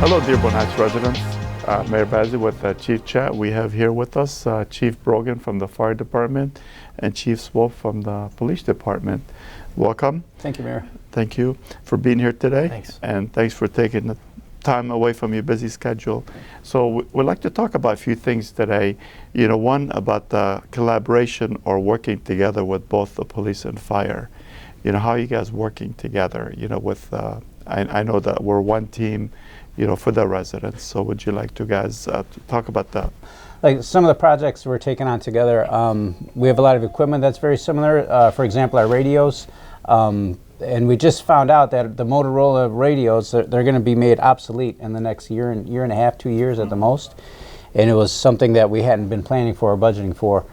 Hello, Dearborn Heights residents. Mayor Bazzi with Chief Chat. We have here with us Chief Brogan from the Fire Department and Chief Swope from the Police Department. Welcome. Thank you, Mayor. Thank you for being here today. Thanks. And thanks for taking the time away from your busy schedule. So we'd like to talk about a few things today. You know, one about the collaboration or working together with both the police and fire. You know, how are you guys working together, you know, with, I know that we're one team, you know, for the residents. So would you like to guys talk about that? Like some of the projects we're taking on together, we have a lot of equipment that's very similar. For example, our radios. And we just found out that the Motorola radios, they're going to be made obsolete in the next year and a half, 2 years at the most. And it was something that we hadn't been planning for or budgeting for.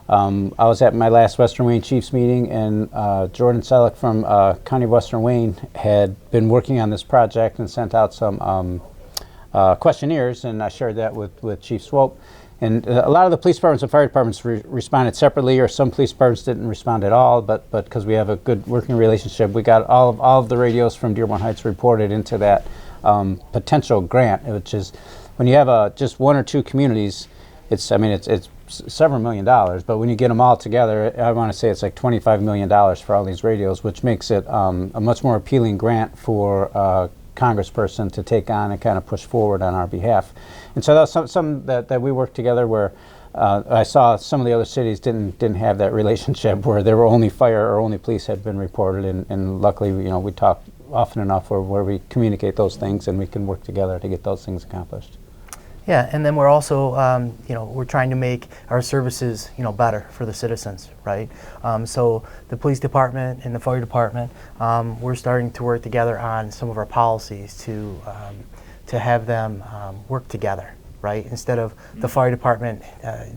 I was at my last Western Wayne Chiefs meeting, and Jordan Selleck from County of Western Wayne had been working on this project and sent out some questionnaires, and I shared that with Chief Swope. And a lot of the police departments and fire departments responded separately, or some police departments didn't respond at all, but because we have a good working relationship, we got all of the radios from Dearborn Heights reported into that potential grant, which is, when you have just one or two communities, it's several $1 million, but when you get them all together, I want to say it's like $25 million for all these radios, which makes it a much more appealing grant for a congressperson to take on and kind of push forward on our behalf. And so that's some that we worked together where I saw some of the other cities didn't have that relationship, where there were only fire or only police had been reported, and luckily, you know, we talk often enough where we communicate those things and we can work together to get those things accomplished. Yeah, and then we're also, we're trying to make our services, better for the citizens, right? So the police department and the fire department, we're starting to work together on some of our policies to have them work together, right? Instead of the fire department,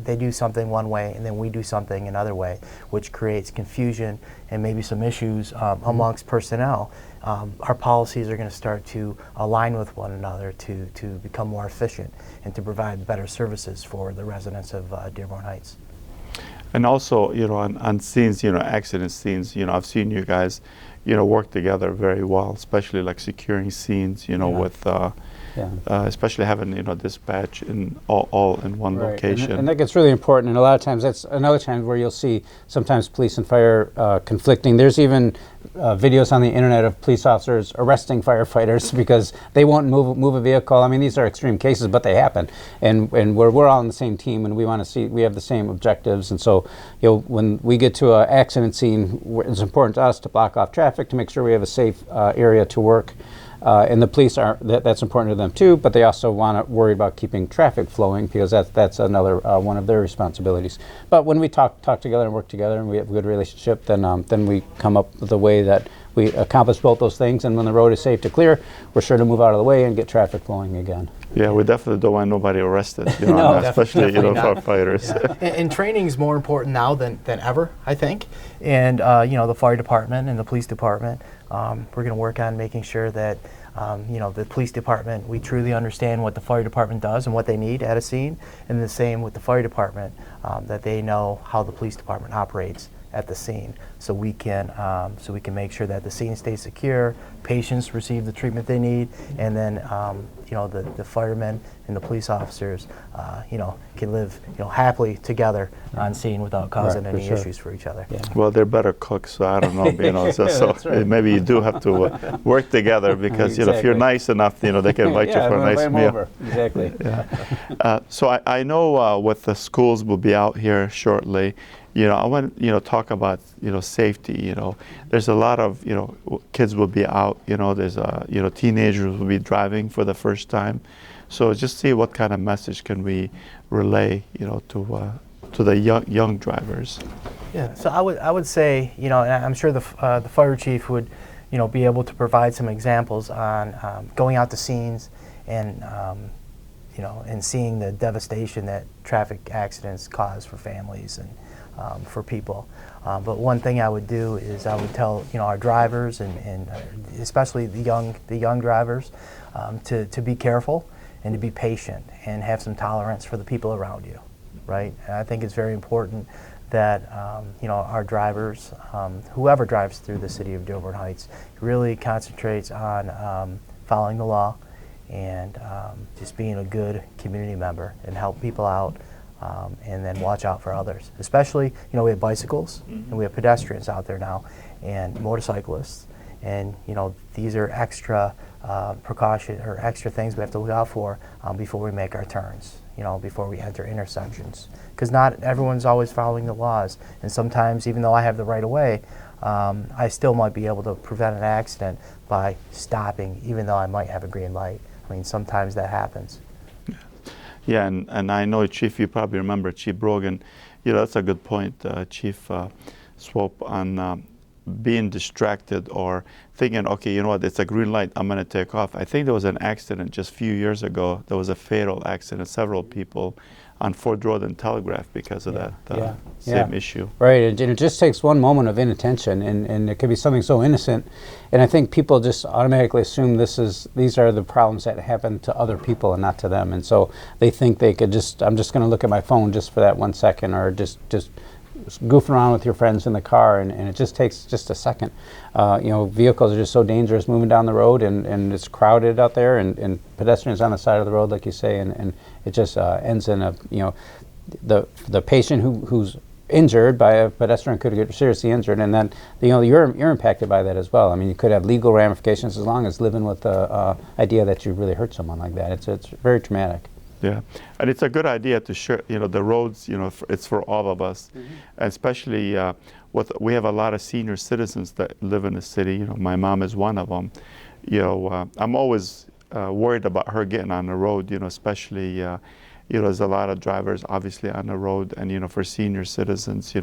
they do something one way and then we do something another way, which creates confusion and maybe some issues amongst personnel. Our policies are going to start to align with one another to become more efficient and to provide better services for the residents of Dearborn Heights. And also, you know, on scenes, you know, accident scenes, you know, I've seen you guys, you know, work together very well, especially like securing scenes, you know, with especially having, you know, dispatch in all in one location. And that gets really important, and a lot of times that's another time where you'll see sometimes police and fire conflicting. There's even videos on the internet of police officers arresting firefighters because they won't move a vehicle. I mean, these are extreme cases, but they happen. And we're all on the same team, and we want to see, we have the same objectives. And so, you know, when we get to an accident scene, it's important to us to block off traffic to make sure we have a safe area to work. And the police that's important to them too, but they also want to worry about keeping traffic flowing, because that's another one of their responsibilities. But when we talk together and work together and we have a good relationship, then we come up with a way that we accomplish both those things, and when the road is safe to clear, we're sure to move out of the way and get traffic flowing again. Yeah, we definitely don't want nobody arrested, you know, No, especially, you know, firefighters. Yeah. And training is more important now than ever, I think. And, the fire department and the police department, we're going to work on making sure that, the police department, we truly understand what the fire department does and what they need at a scene, and the same with the fire department, that they know how the police department operates at the scene, so we can make sure that the scene stays secure, patients receive the treatment they need, and then the firemen and the police officers can live happily together on scene without causing any issues for each other. Yeah. Well, they're better cooks, so I don't know, you know, so right. maybe you do have to work together, because you know, if you're nice enough, you know, they can invite you for a nice meal. Over. Exactly. Yeah. So I know with the schools will be out here shortly. You know, I want talk about safety. You know, there's a lot of kids will be out. You know, there's teenagers will be driving for the first time. So just see what kind of message can we relay to the young drivers. Yeah. So I would say and I'm sure the fire chief would be able to provide some examples on going out to scenes and and seeing the devastation that traffic accidents cause for families and for people. But one thing I would do is I would tell our drivers and especially the young drivers to be careful and to be patient and have some tolerance for the people around you, right? And I think it's very important that our drivers, whoever drives through the city of Dearborn Heights, really concentrates on following the law and just being a good community member and help people out, and then watch out for others. Especially, we have bicycles and we have pedestrians out there now, and motorcyclists, and these are extra precaution or extra things we have to look out for before we make our turns. Before we enter intersections, because not everyone's always following the laws, and sometimes even though I have the right of way, I still might be able to prevent an accident by stopping, even though I might have a green light. I mean, sometimes that happens. Yeah, and I know, Chief, you probably remember Chief Brogan. That's a good point, Chief Swope, on being distracted or thinking, okay, you know what, it's a green light, I'm going to take off. I think there was an accident just a few years ago. There was a fatal accident, several people on Ford Road and Telegraph because of that same issue. Right, and it just takes one moment of inattention, and it could be something so innocent. And I think people just automatically assume these are the problems that happen to other people and not to them. And so they think they could I'm just going to look at my phone just for that 1 second, or just goofing around with your friends in the car, and it just takes just a second. Vehicles are just so dangerous moving down the road, and it's crowded out there, and pedestrians on the side of the road, like you say, and it just ends in the patient who's injured by a pedestrian could get seriously injured, and then you're impacted by that as well. I mean, you could have legal ramifications as long as living with the idea that you really hurt someone like that. It's very traumatic. Yeah, and it's a good idea to share, the roads, it's for all of us, and especially we have a lot of senior citizens that live in the city. My mom is one of them. I'm always worried about her getting on the road, especially, there's a lot of drivers obviously on the road, and, for senior citizens, we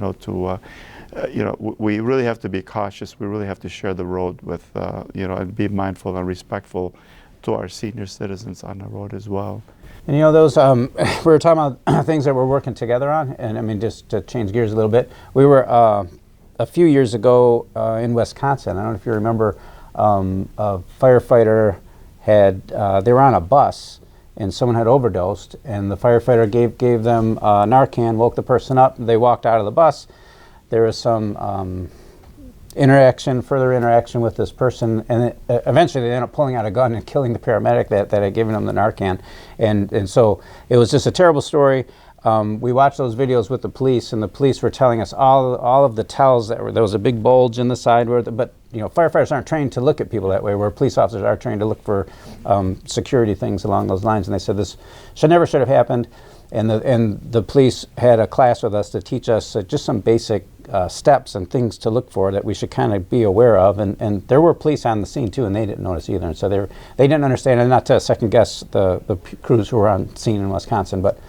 really have to be cautious. We really have to share the road with, and be mindful and respectful to our senior citizens on the road as well. And those, we were talking about things that we're working together on, and I mean, just to change gears a little bit, we were a few years ago in Wisconsin. I don't know if you remember, a firefighter they were on a bus, and someone had overdosed, and the firefighter gave them Narcan, woke the person up, they walked out of the bus. There was some further interaction with this person, and eventually they ended up pulling out a gun and killing the paramedic that had given them the Narcan, and so it was just a terrible story. We watched those videos with the police, and the police were telling us all of the tells there was a big bulge in the side but firefighters aren't trained to look at people that way, where police officers are trained to look for security things along those lines, and they said this should have happened. And the police had a class with us to teach us just some basic steps and things to look for that we should kind of be aware of. And there were police on the scene too, and they didn't notice either. And so they didn't understand, and not to second guess the crews who were on scene in Wisconsin, but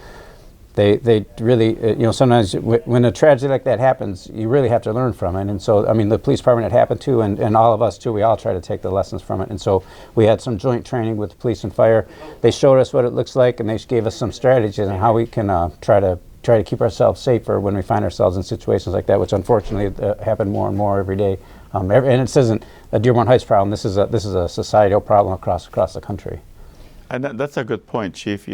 they really, sometimes when a tragedy like that happens, you really have to learn from it. And so, I mean, the police department it happened to, and all of us too, we all try to take the lessons from it. And so we had some joint training with police and fire. They showed us what it looks like, and they gave us some strategies on how we can try to keep ourselves safer when we find ourselves in situations like that, which unfortunately happen more and more every day. And this isn't a Dearborn Heights problem. This is a societal problem across the country. And that's a good point, Chief.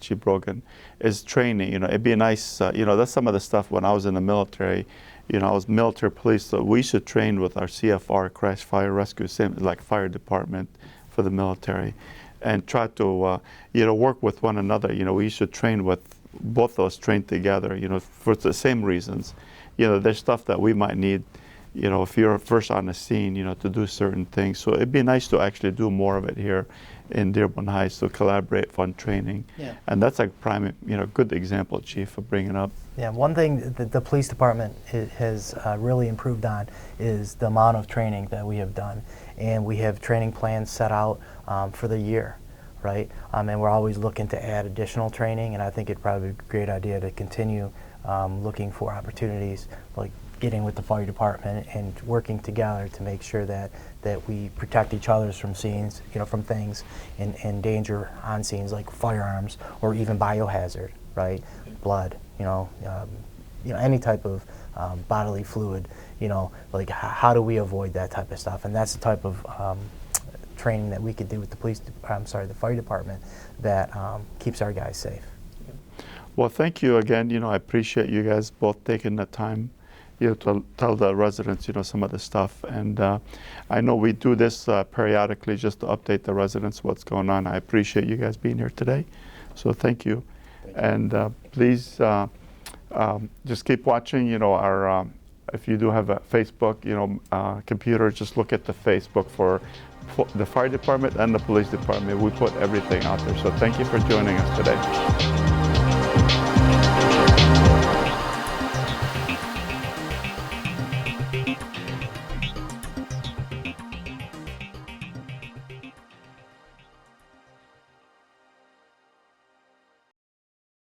Chief Brogan, is training. It'd be nice. That's some of the stuff when I was in the military. I was military police, so we should train with our CFR, Crash Fire Rescue, like fire department for the military, and try to work with one another. We should train with both those trained together. For the same reasons. There's stuff that we might need. If you're first on the scene, to do certain things. So it'd be nice to actually do more of it here in Dearborn Heights, to collaborate on training. Yeah. And that's a prime, good example, Chief, for bringing up. Yeah, one thing that the police department has really improved on is the amount of training that we have done. And we have training plans set out for the year, right? And we're always looking to add additional training, and I think it'd probably be a great idea to continue looking for opportunities, like getting with the fire department and working together to make sure that we protect each other from scenes, from things in danger on scenes like firearms or even biohazard, right? Blood, any type of bodily fluid, like how do we avoid that type of stuff? And that's the type of training that we could do with the fire department that keeps our guys safe. Well, thank you again. I appreciate you guys both taking the time to tell the residents, some of the stuff. And I know we do this periodically just to update the residents what's going on. I appreciate you guys being here today. So thank you. And please just keep watching, our, if you do have a Facebook, computer, just look at the Facebook for the fire department and the police department. We put everything out there. So thank you for joining us today.